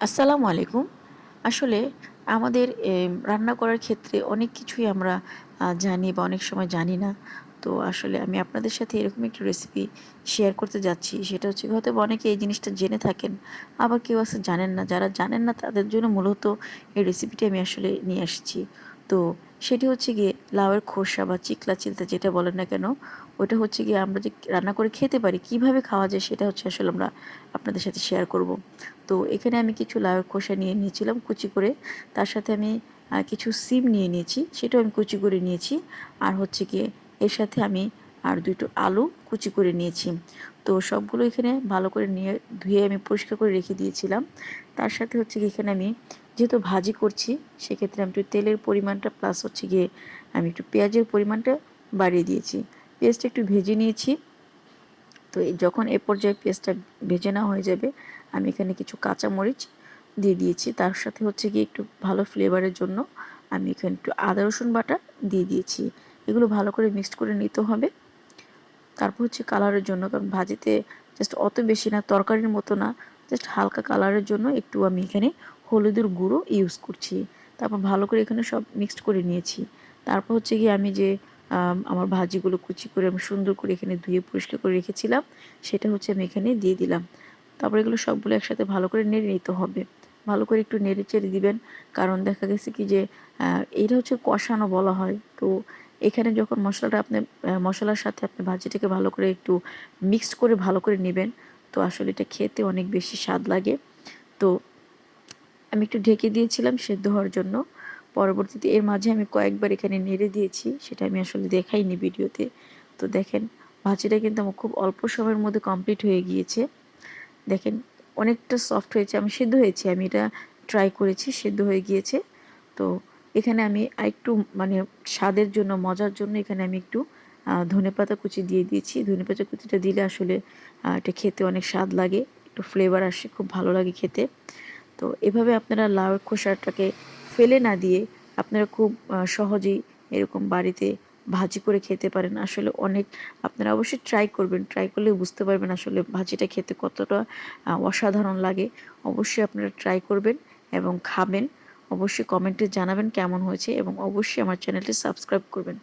আসসালামু আলাইকুম। আসলে আমাদের রান্না করার ক্ষেত্রে অনেক কিছুই আমরা জানি বা অনেক সময় জানি না। তো আসলে আমি আপনাদের সাথে এরকম একটা রেসিপি শেয়ার করতে যাচ্ছি। সেটা হচ্ছে হয়তোবা অনেকে এই জিনিসটা জেনে থাকেন, আবার কেউ আছে জানেন না। যারা জানেন না তাদের জন্য মূলত এই রেসিপিটি আমি আসলে নিয়ে আসছি। তো সেটি হচ্ছে গিয়ে লাউয়ের খোসা বা চিকলা চিলতে যেটা বলেন না কেন, ওইটা হচ্ছে গিয়ে আমরা যে রান্না করে খেতে পারি, কিভাবে খাওয়া যায় সেটা হচ্ছে আসলে আমরা আপনাদের সাথে শেয়ার করব। তো এখানে আমি কিছু লাউয়ের খোসা নিয়ে নিয়েছিলাম কুচি করে। তার সাথে আমি কিছু সিম নিয়ে নিয়েছি, সেটাও আমি কুচি করে নিয়েছি। আর হচ্ছে গিয়ে এর সাথে আমি আর ২ টো আলু কুচি করে নিয়েছি। তো সবগুলো এখানে ভালো করে নিয়ে ধুয়ে আমি পরিষ্কার করে রেখে দিয়েছিলাম। তার সাথে হচ্ছে গিয়ে এখানে আমি যেহেতু ভাজি করছি, সেক্ষেত্রে আমি একটু তেলের পরিমাণটা প্লাস হচ্ছে গিয়ে আমি একটু পেঁয়াজের পরিমাণটা বাড়িয়ে দিয়েছি। পেঁয়াজটা একটু ভেজে নিয়েছি। তো যখন এ পর্যায়ে পেঁয়াজটা ভেজে নেওয়া হয়ে যাবে, আমি এখানে কিছু কাঁচামরিচ দিয়ে দিয়েছি। তার সাথে হচ্ছে গিয়ে একটু ভালো ফ্লেভারের জন্য আমি এখানে একটু আদা রসুন বাটা দিয়ে দিয়েছি। এগুলো ভালো করে মিক্সড করে নিতে হবে। তারপর হচ্ছে কালারের জন্য, কারণ ভাজিতে জাস্ট অত বেশি না, তরকারির মতো না, জাস্ট হালকা কালারের জন্য একটু আমি এখানে হলুদের গুঁড়ো ইউজ করছি। তারপর ভালো করে এখানে সব মিক্সড করে নিয়েছি। তারপর হচ্ছে গিয়ে আমি যে আমার ভাজিগুলো কুচি করে আমি সুন্দর করে এখানে ধুয়ে পরিষ্কার করে রেখেছিলাম, সেটা হচ্ছে আমি এখানে দিয়ে দিলাম। তারপর এগুলো সবগুলো একসাথে ভালো করে নেড়ে নিতে হবে। ভালো করে একটু নেড়ে চেড়ে দিবেন, কারণ দেখা গেছে কি যে এইটা হচ্ছে কষানো বলা হয়। তো এখানে যখন মশলাটা আপনি মশলার সাথে আপনি ভাজিটাকে ভালো করে একটু মিক্সড করে ভালো করে নেবেন, তো আসলে এটা খেতে অনেক বেশি স্বাদ লাগে। তো আমি একটু ঢেকে দিয়েছিলাম সেদ্ধ হওয়ার জন্য। পরবর্তীতে এর মাঝে আমি কয়েকবার এখানে নেড়ে দিয়েছি, সেটা আমি আসলে দেখাইনি ভিডিওতে। তো দেখেন, ভাজিটা কিন্তু আমার খুব অল্প সময়ের মধ্যে কমপ্লিট হয়ে গিয়েছে। দেখেন, অনেকটা সফট হয়েছে, আমি সিদ্ধ হয়েছি, আমি এটা ট্রাই করেছি, সিদ্ধ হয়ে গিয়েছে। তো এখানে আমি আরেকটু মানে স্বাদের জন্য, মজার জন্য এখানে আমি একটু ধনেপাতা কুচি দিয়ে দিয়েছি। ধনেপাতা কুচিটা দিলে আসলে এটা খেতে অনেক স্বাদ লাগে, একটু ফ্লেভার আসে, খুব ভালো লাগে খেতে। তো এভাবে আপনারা লাউয়ের খোসাটাকে ফেলে না দিয়ে আপনারা খুব সহজেই এরকম বাড়িতে ভাজি করে খেতে পারেন। আসলে অনেক, আপনারা অবশ্যই ট্রাই করবেন। ট্রাই করলে বুঝতে পারবেন আসলে ভাজিটা খেতে কতটা অসাধারণ লাগে। অবশ্যই আপনারা ট্রাই করবেন এবং খাবেন। অবশ্যই কমেন্টে জানাবেন কেমন হয়েছে এবং অবশ্যই আমার চ্যানেলটি সাবস্ক্রাইব করবেন।